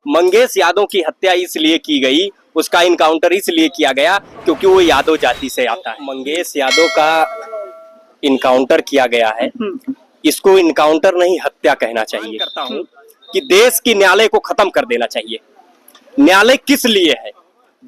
मंगेश यादव की हत्या इसलिए की गई, उसका इनकाउंटर इसलिए किया गया क्योंकि वो यादव जाति से आता है। मंगेश यादव का इनकाउंटर किया गया है, इसको इनकाउंटर नहीं हत्या कहना चाहिए। करता हूँ कि देश की न्यायालय को खत्म कर देना चाहिए। न्यायालय किस लिए है?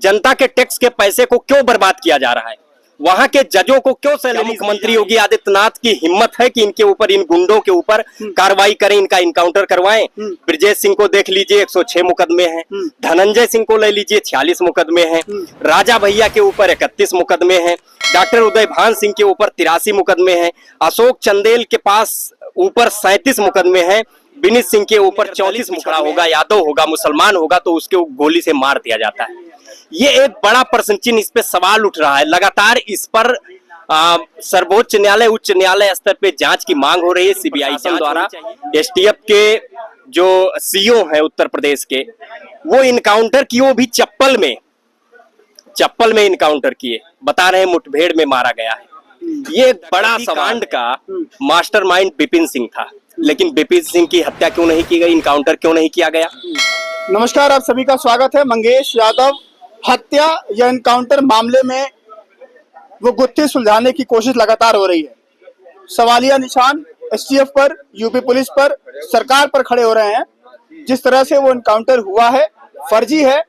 जनता के टैक्स के पैसे को क्यों बर्बाद किया जा रहा है? वहां के जजों को क्यों सैलरी? मुख्यमंत्री योगी आदित्यनाथ की हिम्मत है कि इनके ऊपर, इन गुंडों के ऊपर कार्रवाई करें, इनका इनकाउंटर करवाएं। ब्रजेश सिंह को देख लीजिए, 106 मुकदमे हैं। धनंजय सिंह को ले लीजिए, 46 मुकदमे हैं। राजा भैया के ऊपर 31 मुकदमे हैं। डॉक्टर उदय भान सिंह के ऊपर 83 मुकदमे हैं। अशोक चंदेल के पास ऊपर 37 मुकदमे हैं। विनीत सिंह के ऊपर 34 मुकदमा होगा, यादव होगा, मुसलमान होगा तो उसके गोली से मार दिया जाता है। ये एक बड़ा प्रश्न चिन्ह, इस पे सवाल उठ रहा है। लगातार इस पर सर्वोच्च न्यायालय, उच्च न्यायालय स्तर पे जांच की मांग हो रही है सीबीआई द्वारा। एसटीएफ के जो सीओ है उत्तर प्रदेश के, वो इनकाउंटर किए, वो भी चप्पल में इनकाउंटर किए। बता रहे हैं मुठभेड़ में मारा गया है। ये एक बड़ा सवाल का मास्टरमाइंड विपिन सिंह था, लेकिन विपिन सिंह की हत्या क्यों नहीं की गई, इनकाउंटर क्यों नहीं किया गया? नमस्कार, आप सभी का स्वागत है। मंगेश यादव हत्या या इनकाउंटर मामले में वो गुत्थी सुलझाने की कोशिश लगातार हो रही है। सवालिया निशान एसटीएफ पर, यूपी पुलिस पर, सरकार पर खड़े हो रहे हैं। जिस तरह से वो इनकाउंटर हुआ है, फर्जी है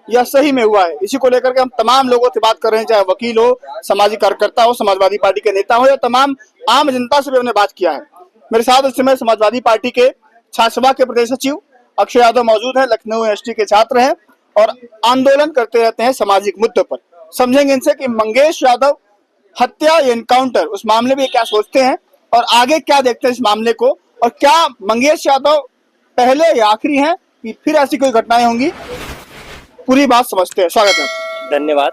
या सही में हुआ है, इसी को लेकर के हम तमाम लोगों से बात कर रहे हैं, चाहे वकील हो, सामाजिक कार्यकर्ता हो, समाजवादी पार्टी के नेता हो या तमाम आम जनता से भी हमने बात किया है। मेरे साथ इस समय समाजवादी पार्टी के छात्र सभा के प्रदेश सचिव अक्षय यादव मौजूद है। लखनऊ यूनिवर्सिटी के छात्र हैं और आंदोलन करते रहते हैं सामाजिक मुद्दों पर। समझेंगे इनसे कि मंगेश यादव हत्या या इनकाउंटर, उस मामले में क्या सोचते हैं और आगे क्या देखते हैं इस मामले को, और क्या मंगेश यादव पहले या आखिरी हैं कि फिर ऐसी कोई घटनाएं होंगी। पूरी बात समझते हैं। स्वागत है। धन्यवाद।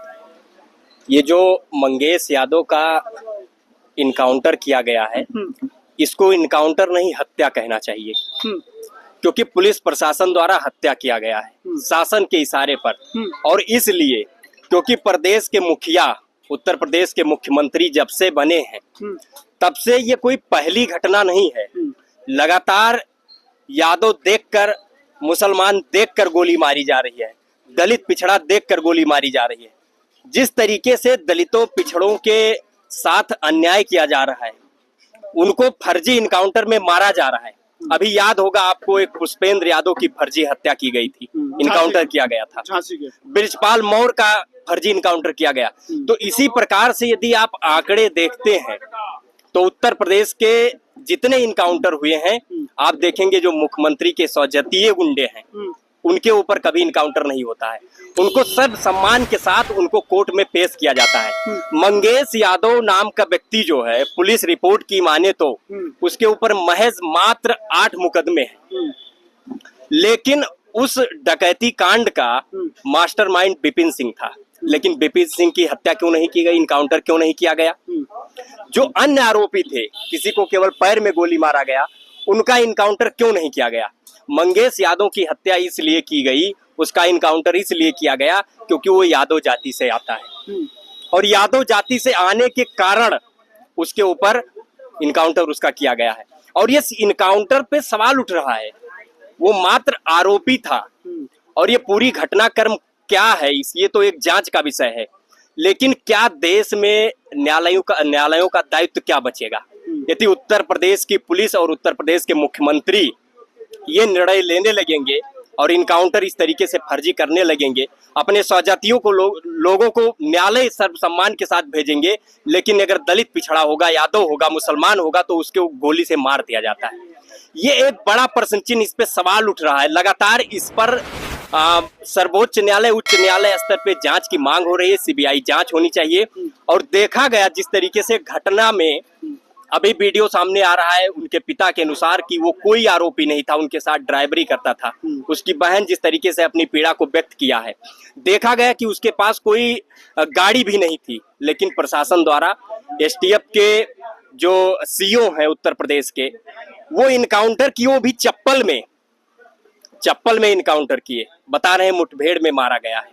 ये जो मंगेश यादव का इनकाउंटर किया गया है, इसको इनकाउंटर नहीं हत्या कहना चाहिए, क्योंकि पुलिस प्रशासन द्वारा हत्या किया गया है शासन के इशारे पर। और इसलिए क्योंकि प्रदेश के मुखिया, उत्तर प्रदेश के मुख्यमंत्री जब से बने हैं तब से ये कोई पहली घटना नहीं है। लगातार यादव देखकर, मुसलमान देखकर गोली मारी जा रही है, दलित पिछड़ा देखकर गोली मारी जा रही है। जिस तरीके से दलितों पिछड़ों के साथ अन्याय किया जा रहा है, उनको फर्जी इनकाउंटर में मारा जा रहा है। अभी याद होगा आपको, एक पुष्पेंद्र यादव की फर्जी हत्या की गई थी, इनकाउंटर किया गया था। ब्रिजपाल मौर्य का फर्जी इनकाउंटर किया गया। तो इसी प्रकार से यदि आप आंकड़े देखते हैं तो उत्तर प्रदेश के जितने इनकाउंटर हुए हैं, आप देखेंगे जो मुख्यमंत्री के सौजतीय गुंडे हैं, उनके ऊपर कभी इनकाउंटर नहीं होता है। उनको सब सम्मान के साथ उनको कोर्ट में पेश किया जाता है। मंगेश यादव नाम का व्यक्ति जो है, पुलिस रिपोर्ट की माने तो उसके ऊपर महज मात्र 8 मुकदमे हैं, लेकिन उस डकैती कांड का मास्टरमाइंड विपिन सिंह था। लेकिन विपिन सिंह की हत्या क्यों नहीं की गई, इनकाउंटर क्यों नहीं किया गया? जो अन्य आरोपी थे, किसी को केवल पैर में गोली मारा गया, उनका इनकाउंटर क्यों नहीं किया गया? मंगेश यादव की हत्या इसलिए की गई, उसका इनकाउंटर इसलिए किया गया क्योंकि वो यादव जाति से आता है, और यादव जाति से आने के कारण उसके ऊपर इनकाउंटर उसका किया गया है। और ये इनकाउंटर पे सवाल उठ रहा है, वो मात्र आरोपी था और ये पूरी घटनाक्रम क्या है, ये तो एक जांच का विषय है। लेकिन क्या देश में न्यायालयों का दायित्व क्या बचेगा यदि उत्तर प्रदेश की पुलिस और उत्तर प्रदेश के मुख्यमंत्री ये निर्णय लेने लगेंगे और इनकाउंटर इस तरीके से फर्जी करने लगेंगे, अपने स्वजातियों को लोगों को न्यायालय सर्वसम्मान के साथ भेजेंगे, लेकिन अगर दलित पिछड़ा होगा, यादव होगा, मुसलमान होगा तो उसके गोली से मार दिया जाता है। ये एक बड़ा प्रश्न चिन्ह, इस पे सवाल उठ रहा है। लगातार इस पर सर्वोच्च न्यायालय, उच्च न्यायालय स्तर पे जांच की मांग हो रही है, सीबीआई जांच होनी चाहिए। और देखा गया जिस तरीके से घटना में, अभी वीडियो सामने आ रहा है उनके पिता के अनुसार कि वो कोई आरोपी नहीं था, उनके साथ ड्राइवरी करता था। उसकी बहन जिस तरीके से अपनी पीड़ा को व्यक्त किया है, देखा गया कि उसके पास कोई गाड़ी भी नहीं थी, लेकिन प्रशासन द्वारा, एसटीएफ के जो सीओ हैं उत्तर प्रदेश के, वो इनकाउंटर किए, वो भी चप्पल में इनकाउंटर किए। बता रहे हैं मुठभेड़ में मारा गया है।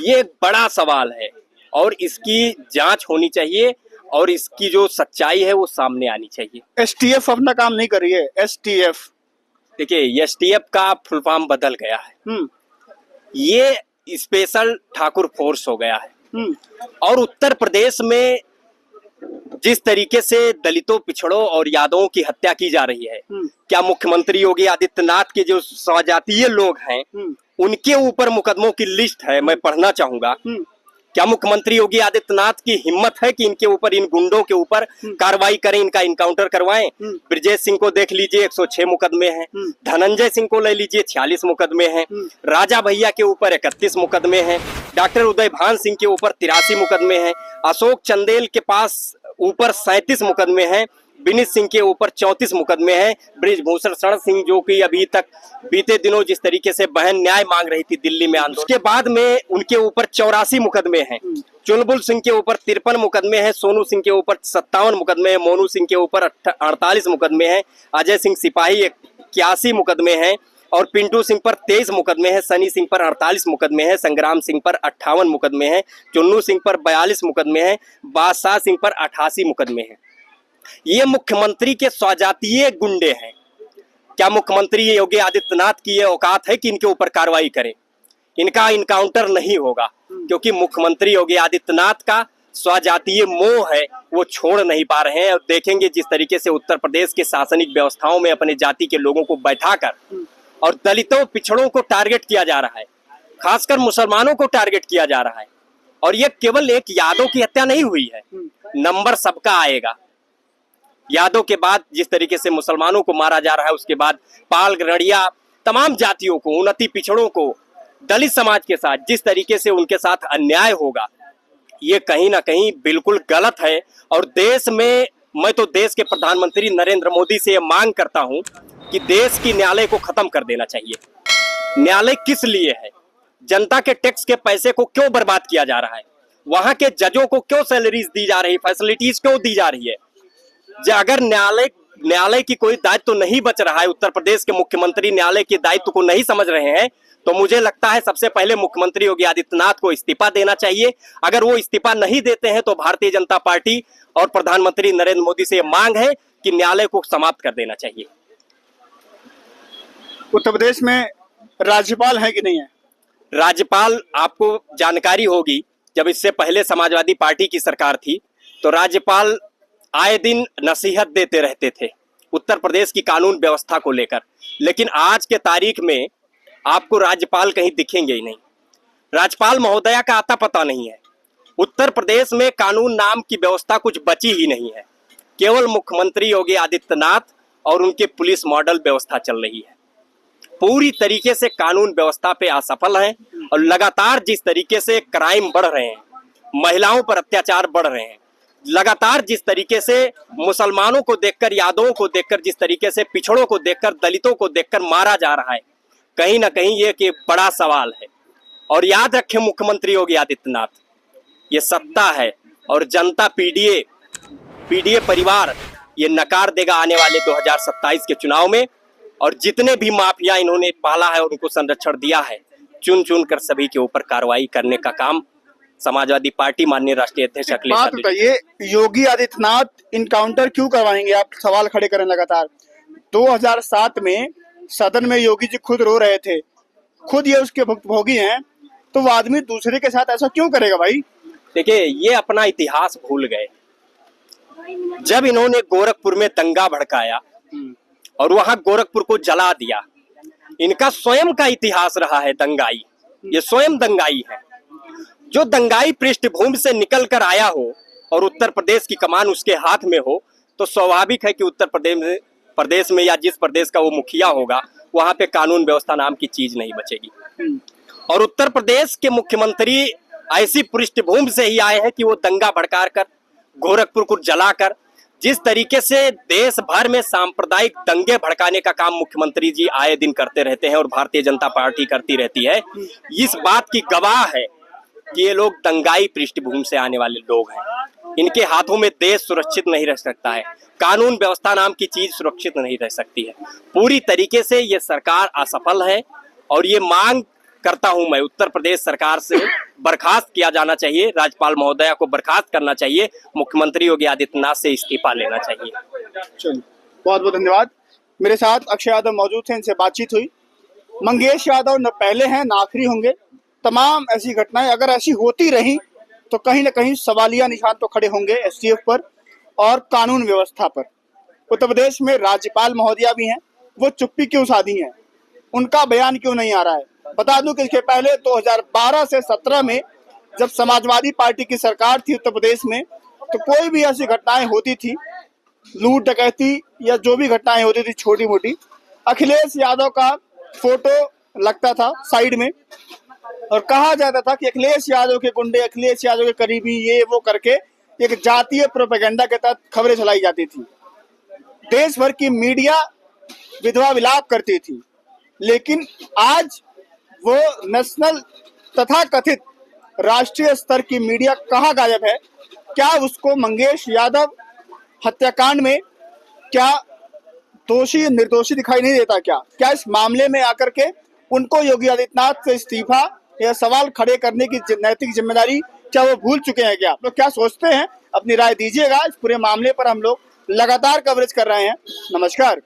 ये एक बड़ा सवाल है और इसकी जांच होनी चाहिए और इसकी जो सच्चाई है वो सामने आनी चाहिए। एसटीएफ अपना काम नहीं कर रही है। एसटीएफ देखिए, एसटीएफ का फुल फॉर्म बदल गया है। ये स्पेशल ठाकुर फोर्स हो गया है। और उत्तर प्रदेश में जिस तरीके से दलितों, पिछड़ों और यादवों की हत्या की जा रही है, क्या मुख्यमंत्री योगी आदित्यनाथ के जो स्वजातीय लोग हैं उनके ऊपर मुकदमों की लिस्ट है, मैं पढ़ना चाहूंगा। क्या मुख्यमंत्री योगी आदित्यनाथ की हिम्मत है कि इनके ऊपर, इन गुंडों के ऊपर कार्रवाई करें, इनका इनकाउंटर करवाएं? ब्रजेश सिंह को देख लीजिए, 106 मुकदमे हैं। धनंजय सिंह को ले लीजिए, 46 मुकदमे हैं। राजा भैया के ऊपर 31 मुकदमे हैं। डॉक्टर उदय भान सिंह के ऊपर 83 मुकदमे हैं। अशोक चंदेल के पास ऊपर 37 मुकदमे हैं। विनीत सिंह के ऊपर 34 मुकदमे हैं। ब्रिजभूषण शरण सिंह, जो कि अभी तक बीते दिनों जिस तरीके से बहन न्याय मांग रही थी दिल्ली में आंदोलन, उसके बाद में उनके ऊपर 84 मुकदमे हैं। चुलबुल सिंह के ऊपर 53 मुकदमे हैं। सोनू सिंह के ऊपर 57 मुकदमे हैं। मोनू सिंह के ऊपर 48 मुकदमे हैं। अजय सिंह सिपाही 81 मुकदमे हैं। और पिंटू सिंह पर 23 मुकदमे हैं। सनी सिंह पर 48 मुकदमे हैं। संग्राम सिंह पर 58 मुकदमे हैं। चुन्नू सिंह पर 42 मुकदमे हैं। बादशाह सिंह पर 88 मुकदमे हैं। ये मुख्यमंत्री के स्वजातीय गुंडे हैं। क्या मुख्यमंत्री योगी आदित्यनाथ की ये औकात है कि इनके ऊपर कार्रवाई करें? इनका इनकाउंटर नहीं होगा, क्योंकि मुख्यमंत्री योगी आदित्यनाथ का स्वजातीय मोह है, वो छोड़ नहीं पा रहे हैं। और देखेंगे जिस तरीके से उत्तर प्रदेश के शासनिक व्यवस्थाओं में अपने जाति के लोगों को बैठाकर और दलितों, पिछड़ों को टारगेट किया जा रहा है, खासकर मुसलमानों को टारगेट किया जा रहा है। और ये केवल एक यादव की हत्या नहीं हुई है, नंबर सबका आएगा। यादव के बाद जिस तरीके से मुसलमानों को मारा जा रहा है, उसके बाद पाल, गड़िया, तमाम जातियों को, उन्नति पिछड़ों को, दलित समाज के साथ जिस तरीके से उनके साथ अन्याय होगा, ये कहीं ना कहीं बिल्कुल गलत है। और देश में, मैं तो देश के प्रधानमंत्री नरेंद्र मोदी से ये मांग करता हूं कि देश की न्यायालय को खत्म कर देना चाहिए। न्यायालय किस लिए है? जनता के टैक्स के पैसे को क्यों बर्बाद किया जा रहा है? वहां के जजों को क्यों सैलरीज दी जा रही, फैसिलिटीज क्यों दी जा रही है? अगर न्यायालय की कोई दायित्व तो नहीं बच रहा है, उत्तर प्रदेश के मुख्यमंत्री न्यायालय के दायित्व को नहीं समझ रहे हैं, तो मुझे लगता है सबसे पहले मुख्यमंत्री योगी आदित्यनाथ को इस्तीफा देना चाहिए। अगर वो इस्तीफा नहीं देते हैं तो भारतीय जनता पार्टी और प्रधानमंत्री नरेंद्र मोदी से मांग है कि न्यायालय को समाप्त कर देना चाहिए। उत्तर प्रदेश में राज्यपाल है कि नहीं है? राज्यपाल, आपको जानकारी होगी, जब इससे पहले समाजवादी पार्टी की सरकार थी तो राज्यपाल आए दिन नसीहत देते रहते थे उत्तर प्रदेश की कानून व्यवस्था को लेकर, लेकिन आज के तारीख में आपको राज्यपाल कहीं दिखेंगे ही नहीं। राज्यपाल महोदया का आता पता नहीं है। उत्तर प्रदेश में कानून नाम की व्यवस्था कुछ बची ही नहीं है। केवल मुख्यमंत्री योगी आदित्यनाथ और उनके पुलिस मॉडल व्यवस्था चल रही है। पूरी तरीके से कानून व्यवस्था पे असफल है। और लगातार जिस तरीके से क्राइम बढ़ रहे हैं, महिलाओं पर अत्याचार बढ़ रहे हैं, लगातार जिस तरीके से मुसलमानों को देखकर, यादवों को देखकर, जिस तरीके से पिछड़ों को देखकर, दलितों को देखकर मारा जा रहा है, कहीं ना कहीं ये एक बड़ा सवाल है। और याद रखें मुख्यमंत्री योगी आदित्यनाथ, ये सत्ता है और जनता पीडीए परिवार ये नकार देगा आने वाले 2027 के चुनाव में। और जितने भी माफिया इन्होंने पाला है और उनको संरक्षण दिया है, चुन चुन कर सभी के ऊपर कार्रवाई करने का काम समाजवादी पार्टी माननीय राष्ट्रीय अध्यक्ष अखिलेश बात बताइए, योगी आदित्यनाथ इनकाउंटर क्यों करवाएंगे? आप सवाल खड़े करें लगातार। 2007 में सदन में योगी जी खुद रो रहे थे, खुद ये उसके भुक्तभोगी हैं, तो वो आदमी दूसरे के साथ ऐसा क्यों करेगा भाई? देखिए, ये अपना इतिहास भूल गए। जब इन्होंने गोरखपुर में दंगा भड़काया और वहां गोरखपुर को जला दिया, इनका स्वयं का इतिहास रहा है दंगाई। ये स्वयं दंगाई है। जो दंगाई पृष्ठभूमि से निकल कर आया हो और उत्तर प्रदेश की कमान उसके हाथ में हो, तो स्वाभाविक है कि उत्तर प्रदेश में या जिस प्रदेश का वो मुखिया होगा, वहां पे कानून व्यवस्था नाम की चीज नहीं बचेगी। और उत्तर प्रदेश के मुख्यमंत्री ऐसी पृष्ठभूमि से ही आए हैं कि वो दंगा भड़का कर, गोरखपुर को जलाकर, जिस तरीके से देश भर में सांप्रदायिक दंगे भड़काने का काम मुख्यमंत्री जी आए दिन करते रहते हैं और भारतीय जनता पार्टी करती रहती है, इस बात की गवाह है कि ये लोग दंगाई पृष्ठभूमि से आने वाले लोग हैं। इनके हाथों में देश सुरक्षित नहीं रह सकता है, कानून व्यवस्था नाम की चीज सुरक्षित नहीं रह सकती है। पूरी तरीके से ये सरकार असफल है। और ये मांग करता हूं मैं, उत्तर प्रदेश सरकार से बर्खास्त किया जाना चाहिए, राज्यपाल महोदया को बर्खास्त करना चाहिए, मुख्यमंत्री योगी आदित्यनाथ से इस्तीफा लेना चाहिए। चलिए, बहुत बहुत धन्यवाद। मेरे साथ अक्षय यादव मौजूद थे, इनसे बातचीत हुई। मंगेश यादव न पहले हैं न आखिरी होंगे। तमाम ऐसी घटनाएं अगर ऐसी होती रही तो कहीं ना कहीं सवालिया निशान तो खड़े होंगे एसटीएफ पर और कानून व्यवस्था पर। उत्तर प्रदेश में राज्यपाल महोदया भी हैं, वो चुप्पी क्यों साधी हैं, उनका बयान क्यों नहीं आ रहा है। बता दूं कि इसके पहले 2012 से 17 में जब समाजवादी पार्टी की सरकार थी उत्तर प्रदेश में, तो कोई भी ऐसी घटनाएं होती थी, लूट डकैती या जो भी घटनाएं होती थी छोटी मोटी, अखिलेश यादव का फोटो लगता था साइड में और कहा जाता था कि अखिलेश यादव के गुंडे, अखिलेश यादव के करीबी, ये वो करके एक जातीय प्रोपेगेंडा के तहत खबरें चलाई जाती थी। देश भर की मीडिया विधवा विलाप करती थी, लेकिन आज वो नेशनल तथा कथित राष्ट्रीय स्तर की मीडिया कहाँ गायब है? क्या उसको मंगेश यादव हत्याकांड में क्या दोषी निर्दोषी दिखाई नहीं देता? क्या इस मामले में आकर के उनको योगी आदित्यनाथ से इस्तीफा या सवाल खड़े करने की नैतिक जिम्मेदारी क्या वो भूल चुके हैं? क्या तो क्या सोचते हैं? अपनी राय दीजिएगा। इस पूरे मामले पर हम लोग लगातार कवरेज कर रहे हैं। नमस्कार।